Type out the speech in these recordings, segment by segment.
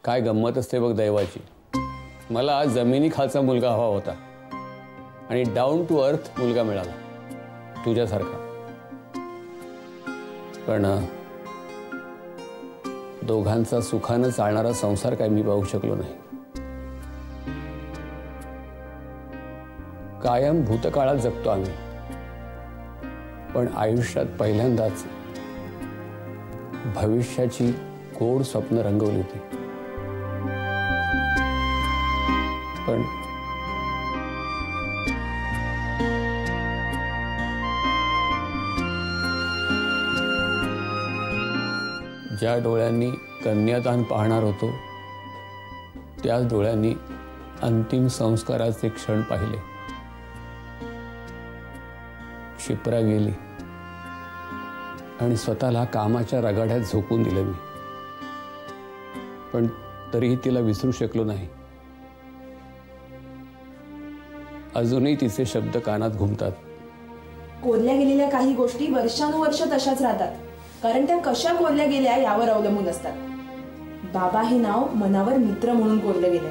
काय गंमत असते बघ दैवाची. मला जमिनीखालचा मुलगा हवा होता आणि डाऊन टू अर्थ मुलगा मिळाला तुझ्यासारखा. पण दोघांचा सुखानं चालणारा संसार काय मी पाहू शकलो नाही. कायम भूतकाळात जगतो आम्ही, पण आयुष्यात पहिल्यांदाच भविष्याची गोड स्वप्न रंगवली होती. पण ज्या डोळ्यांनी कन्यादान पाहणार होतो त्याच डोळ्यांनी अंतिम संस्काराचे क्षण पाहिले. क्षिप्रा गेली आणि स्वतःला कामाच्या रगाड्यात झोकून दिलं मी. पण तरीही तिला विसरू शकलो नाही. अजूनही तिचे शब्द कानात घुमतात. कोरल्या गेलेल्या काही गोष्टी वर्षानुवर्ष तशाच राहतात, कारण त्या कशा कोरल्या गेल्या यावर अवलंबून असतात. बाबा हे नाव मनावर मित्र म्हणून कोरलं गेलं.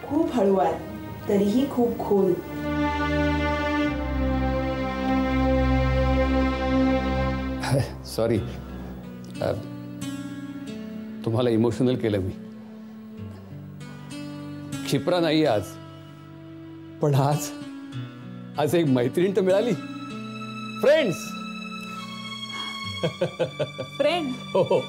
खूप हळूवार, तरीही खूप खोल. सॉरी, तुम्हाला इमोशनल केलं मी. क्षिप्रा नाही आज, पण आज एक मैत्रीण तर मिळाली. फ्रेंड्स. फ्रेंड. हो.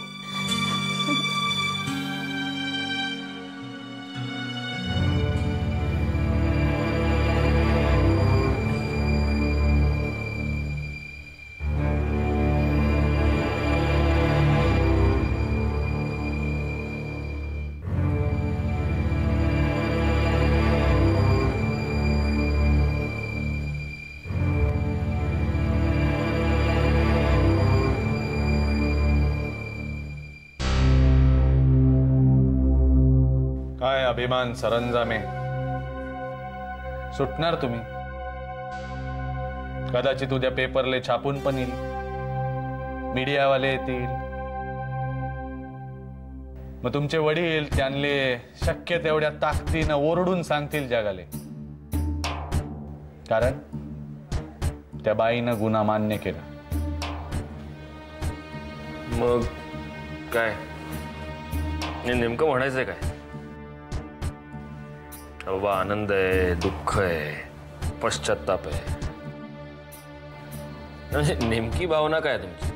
काय अभिमान सरंजामे. सुटणार तुम्ही. कदाचित उद्या पेपरले छापून पण येईल, मीडियावाले येतील. मग तुमचे वडील त्यांले शक्य तेवढ्या ताकदीनं ओरडून सांगतील जगाले, कारण त्या बाईनं गुन्हा मान्य केला. मग काय नेमकं म्हणायचंय काय? बाबा आनंद आहे, दुःख आहे, पश्चाताप आहे, म्हणजे नेमकी भावना काय तुमची?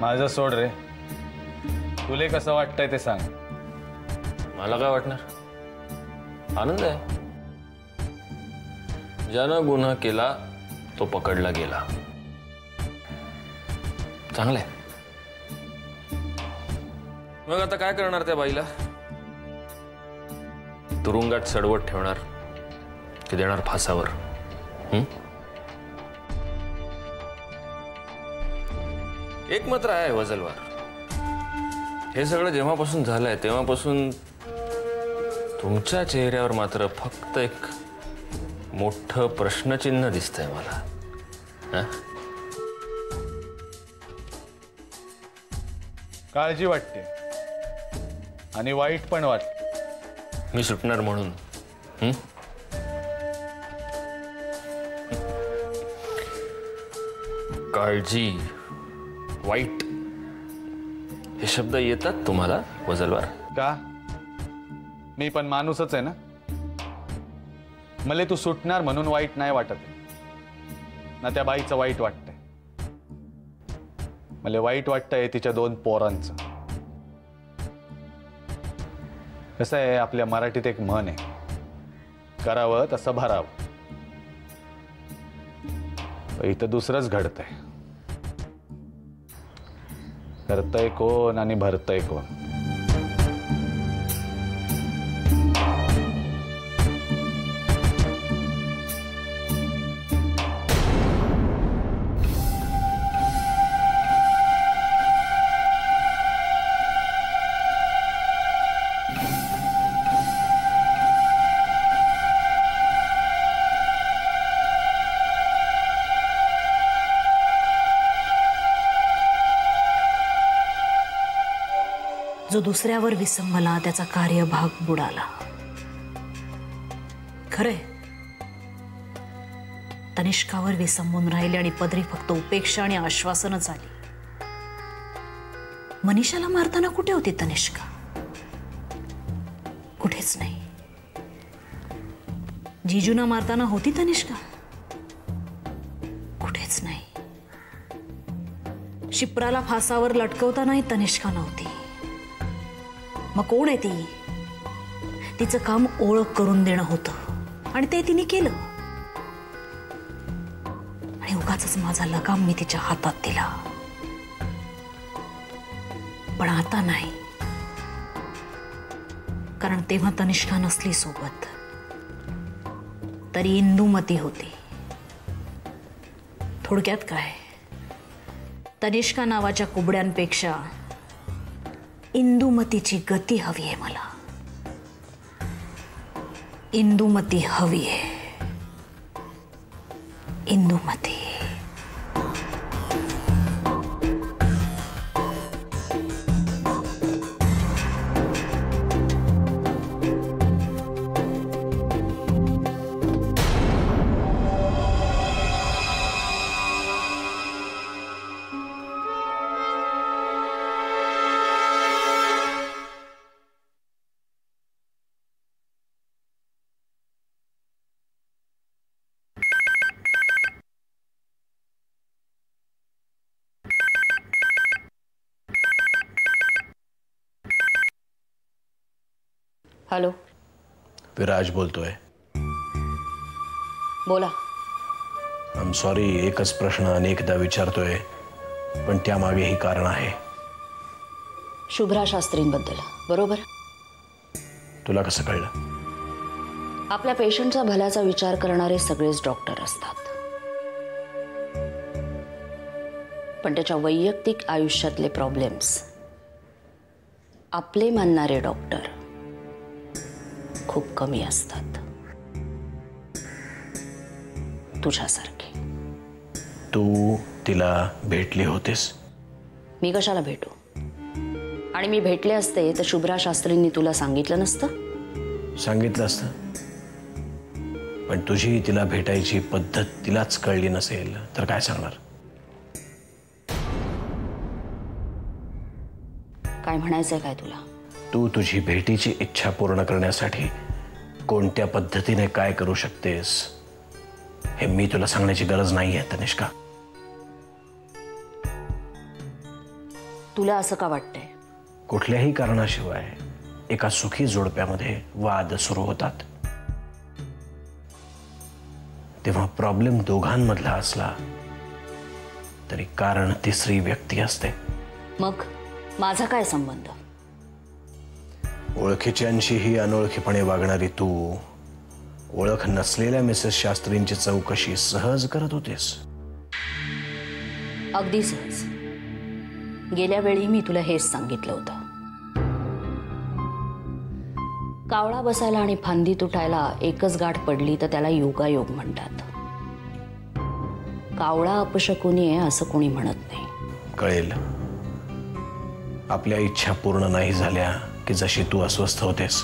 माझं सोड रे, तुले कसं वाटतंय ते सांग. मला काय वाटणार? आनंद आहे. ज्यानं गुन्हा केला तो पकडला गेला. चांगलंय. मग आता काय करणार त्या बाईला? तुरुंगात सडवत ठेवणार की देणार फासावर? एक मात्र आहे वजलवार, हे सगळं जेव्हापासून झालंय तेव्हापासून तुमच्या चेहऱ्यावर मात्र फक्त एक मोठं प्रश्नचिन्ह दिसतंय मला. काळजी वाटते आणि वाईट पण वाटते. मी सुटणार म्हणून काळजी, वाईट हे शब्द येतात तुम्हाला वजलवार? का? मी पण माणूसच आहे ना. मला तू सुटणार म्हणून वाईट नाही वाटत ना त्या बाईचं वाईट वाटतंय. मला वाईट वाटतंय तिच्या 2 पोरांचं. कसं आहे, आपल्या मराठीत एक म्हण आहे, करावं तसं भरावं. इथं दुसरंच घडतंय. करतंय कोण आणि भरतंय कोण? जो दुसऱ्यावर विसंबला त्याचा कार्यभाग बुडाला. खरे तनिष्कावर विसंबून राहिले आणि पदरी फक्त उपेक्षा आणि आश्वासनच आली. मनीषाला मारताना कुठे होती तनिष्का? कुठेच नाही. जीजूना मारताना होती तनिष्का? कुठेच नाही. शिप्राला फासावर लटकवतानाही तनिष्का नव्हती. मग कोण आहे ती? तिचं काम ओळख करून देणं होतं आणि ते तिने केलं. आणि उगाचच माझा लगाम मी तिच्या हातात दिला. पण आता नाही, कारण तेव्हा तनिष्का नसली सोबत, तरी इंदुमती होती. थोडक्यात काय, तनिष्का नावाच्या कुबड्यांपेक्षा इंदुमतीची गती हवी आहे मला. इंदुमती हवी आहे. इंदुमती. हॅलो, विराज बोलतोय. बोला. आय एम सॉरी, एकच प्रश्न अनेकदा विचारतोय, पण त्यामागेही कारण आहे. शुभ्रा शास्त्रींबद्दल, बरोबर? तुला कसं कळलं? आपल्या पेशंटचा भल्याचा विचार करणारे सगळेच डॉक्टर असतात, पण त्याच्या वैयक्तिक आयुष्यातले प्रॉब्लेम्स आपले मानणारे डॉक्टर खूप कमी असतात. तुझ्यासारखे. तू तिला भेटली होतीस? मी कशाला भेटू? आणि मी भेटले असते तर शुभ्रा शास्त्रींनी तुला सांगितलं नसतं? सांगितलं असतं, पण तुझी तिला भेटायची पद्धत तिलाच कळली नसेल तर काय सांगणार? काय म्हणायचंय काय तुला? तू तुझी भेटीची इच्छा पूर्ण करण्यासाठी कोणत्या पद्धतीने काय करू शकतेस हे मी तुला सांगण्याची गरज नाहीये तनिष्का. तुला असं का वाटतंय? कुठल्याही कारणाशिवाय एका सुखी जोडप्यामध्ये वाद सुरू होतात, तेव्हा प्रॉब्लेम दोघांमधला असला तरी कारण तिसरी व्यक्ती असते. मग माझा काय संबंध? ओळखीच्यांशीही अनोळखीपणे वागणारी तू ओळख नसलेल्या मिसेस शास्त्रींची चौकशी सहज करत होतीस. अगदी सहज. गेल्या वेळी मी तुला हेच सांगितलं होतं. कावळा बसायला आणि फांदी तुटायला एकच गाठ पडली तर त्याला योगायोग म्हणतात. कावळा अपशकुनी आहे असं कोणी म्हणत नाही. कळेल. आपल्या इच्छा पूर्ण नाही झाल्या की जशी तू अस्वस्थ होतेस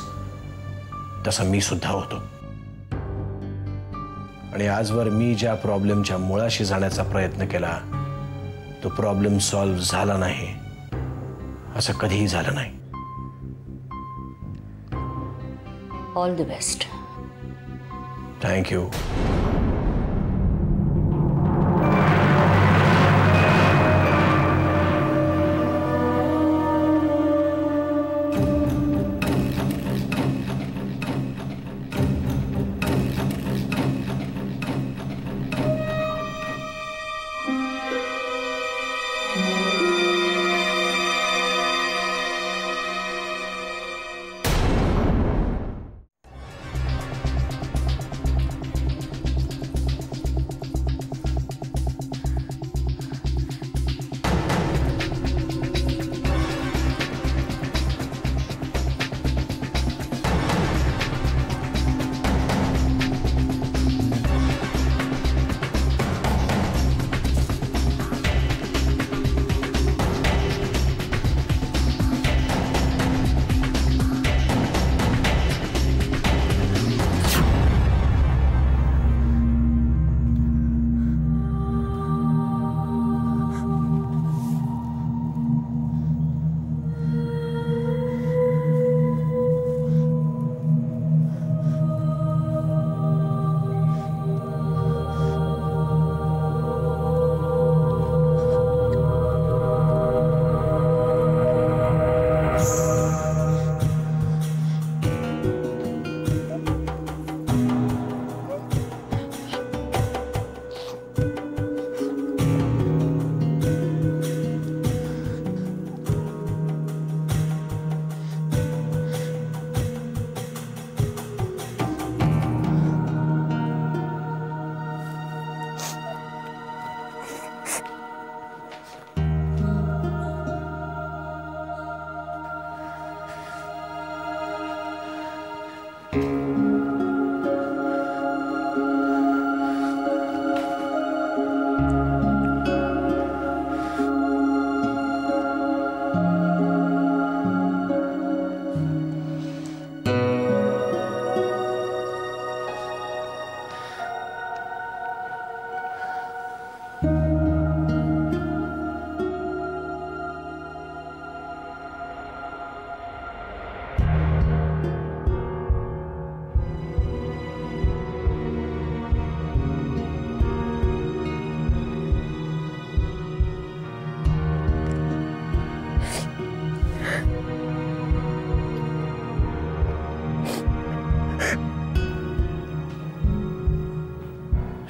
तसा मी सुद्धा होतो. आणि आजवर मी ज्या प्रॉब्लेमच्या मुळाशी जाण्याचा प्रयत्न केला तो प्रॉब्लेम सॉल्व्ह झाला नाही असं कधीही झालं नाही. All the best. Thank you.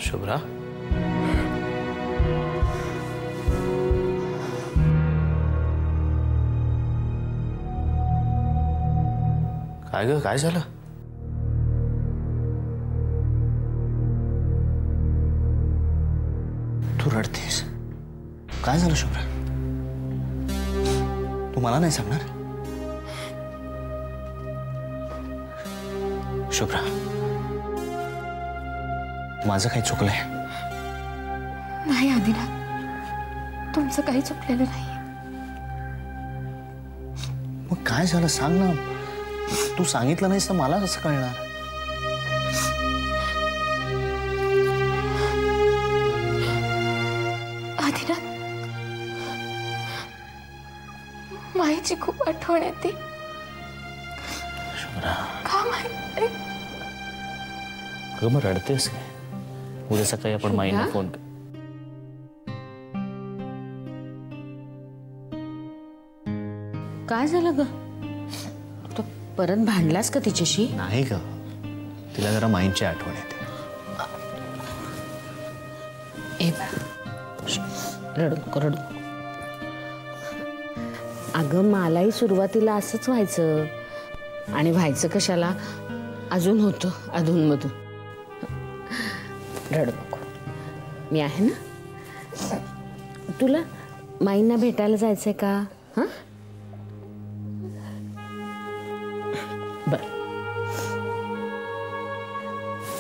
Shubhra, काय ग, काय झालं? तू रडतेस, काय झालं शुभ्रा? तू मला नाही सांगणार? शुभ्रा, माझं काही चुकलंय? नाही आदिनाथ, तुमचं काही चुकलेलं नाही. मग काय झालं सांग ना. तू सांगितलं नाहीस तर मला कसं कळणार? आदिनाथ, माईची खूप आठवण येते. शुभ्रा, का माहिती? ग मग रडतेस काय? उद्या सकाळी आपण माईला फोन कर. काय झालं ग? तो परत भांडलास का तिच्याशी? नाही ग, तिला जरा माईची आठवण येते. ए बा, रडू नको, रडू नको. अगं मलाही सुरुवातीला असंच व्हायचं, आणि व्हायचं कशाला, अजून होतं अधूनमधून. रडू नको, मी आहे ना. तुला माईंना भेटायला जायचंय का? हां बर,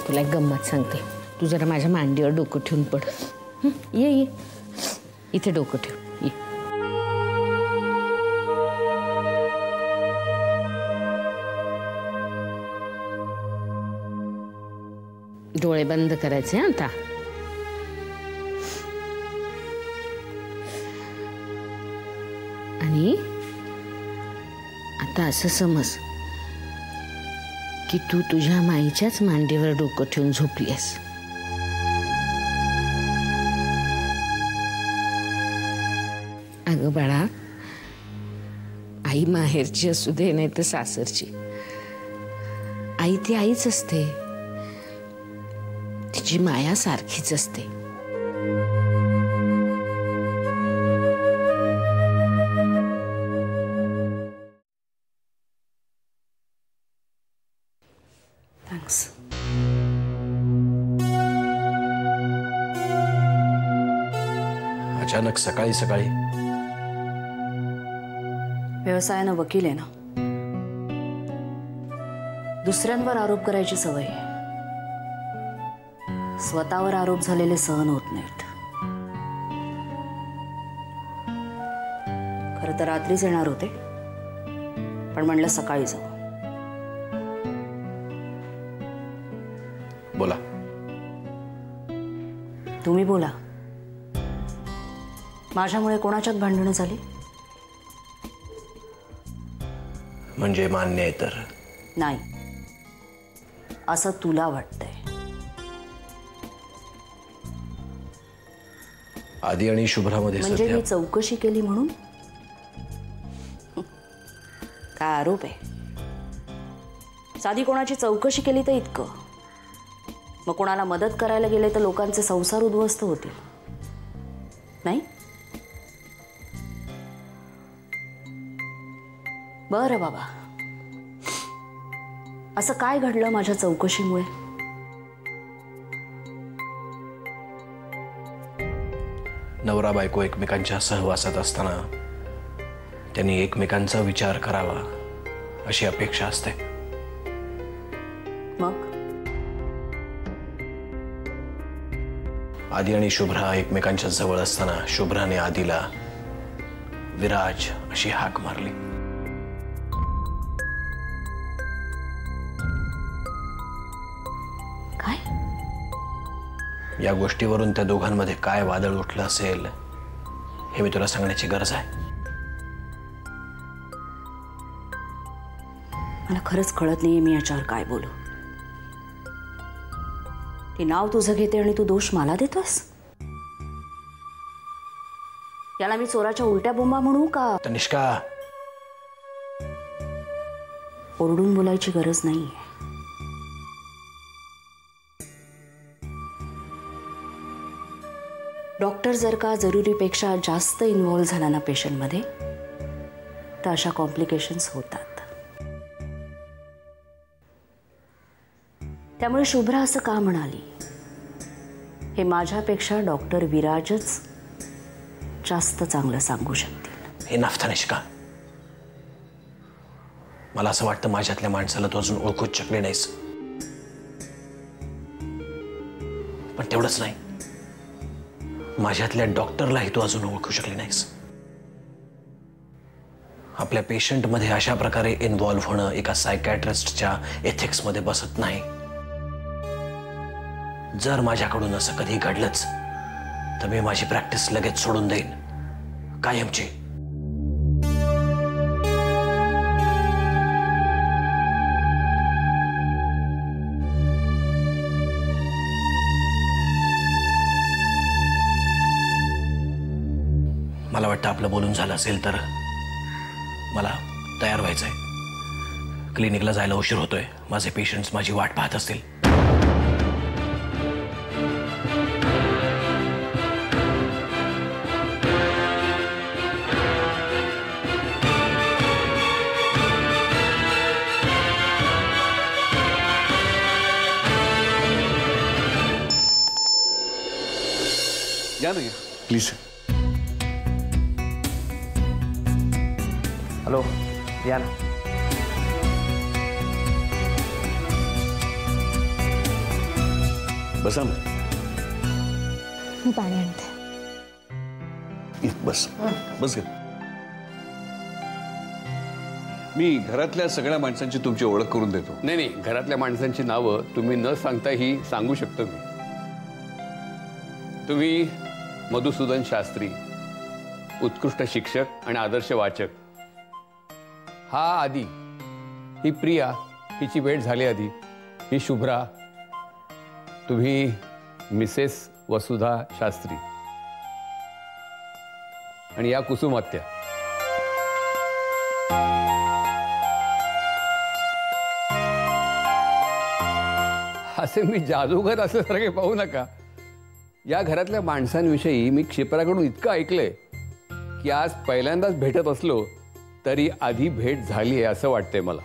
तुला एक गंमत सांगते. तू जरा माझ्या मांडीवर डोकं ठेवून पड. ये ये, इथे डोकं ठेव, ये. डोळे बंद करायचे आता. आणि आता असं समज की तू तुझ्या माईच्याच मांडीवर डोकं ठेवून झोपलीस. अगं बाळा, आई माहेरची असू दे नाही तर सासरची, आई ती आईच असते. तिची माया सारखीच असते. थँक्स. अचानक सकाळी सकाळी? व्यवसायानं वकील आहे ना, दुसऱ्यांवर आरोप करायची सवय आहे. स्वतःवर आरोप झालेले सहन होत नाहीत. खरं तर रात्रीच येणार होते, पण म्हणलं सकाळी जाऊ. बोला. तुम्ही बोला. माझ्यामुळे कोणाच्यात भांडणं झाली? म्हणजे मान्य आहे तर? नाही, असं तुला वाटतंय. आदी आणि शुभ्रामध्ये म्हणजे मी चौकशी केली म्हणून काय आरोप आहे? साधी कोणाची चौकशी केली तर इतकं, मग कोणाला मदत करायला गेले तर लोकांचे संसार उद्ध्वस्त होतील, नाही? बरं बाबा, असं काय घडलं माझ्या चौकशीमुळे? नवरा बायको एकमेकांच्या सहवासात असताना त्यांनी एकमेकांचा विचार करावा अशी अपेक्षा असते. मग आदी आणि शुभ्रा एकमेकांच्या जवळ असताना शुभ्राने आदीला विराज अशी हाक मारली. काय? या गोष्टीवरून त्या दोघांमध्ये काय वादळ उठलं असेल हे मी तुला सांगण्याची गरज आहे? मला खरंच कळत नाहीये मी याच्यावर काय बोलू. ते नाव तुझं घेते आणि तू दोष मला देतोस? याला मी चोराच्या उलट्या बोंबा म्हणू का? तनिष्का, ओरडून बोलायची गरज नाहीये. डॉक्टर जर का जरुरीपेक्षा जास्त इन्व्हॉल्व झाला ना पेशंटमध्ये तर अशा कॉम्प्लिकेशन्स होतात. त्यामुळे शुभ्रा असं का म्हणाली हे माझ्यापेक्षा डॉक्टर विराजच जास्त चांगलं सांगू शकतील. हे नाफ्तानिष्का, मला असं वाटतं माझ्यातल्या माणसाला तू अजून ओळखूच शकले नाहीस. पण तेवढंच नाही, माझ्यातल्या डॉक्टरलाही तू अजून ओळखू शकली नाहीस. आपल्या पेशंटमध्ये अशा प्रकारे इन्व्हॉल्व्ह होणं एका सायकॅट्रिस्टच्या एथिक्समध्ये बसत नाही. जर माझ्याकडून असं कधी घडलंच तर मी माझी प्रॅक्टिस लगेच सोडून देईन, कायमची. मला वाटतं आपलं बोलून झालं असेल तर मला तयार व्हायचंय. क्लिनिकला जायला उशीर होतोय. माझे पेशंट्स माझी वाट पाहत असतील. या ना, प्लीज. हॅलो, या ना. बसा ना. मी पाणी आणते. बस बस घे. मी घरातल्या सगळ्या माणसांची तुमची ओळख करून देतो. नाही नाही, घरातल्या माणसांची नावं तुम्ही न सांगताही सांगू शकतो मी. तुम्ही मधुसूदन शास्त्री, उत्कृष्ट शिक्षक आणि आदर्श वाचक. हा आदी, ही प्रिया, हिची भेट झाली आधी. ही शुभ्रा. तुम्ही मिसेस वसुधा शास्त्री. आणि या कुसुमात्या. असे मी जादूगर असल्यासारखे पाहू नका. या घरातल्या माणसांविषयी मी क्षिप्राकडून इतकं ऐकलंय की आज पहिल्यांदाच भेटत असलो तरी आधी भेट झाली आहे असं वाटतंय मला.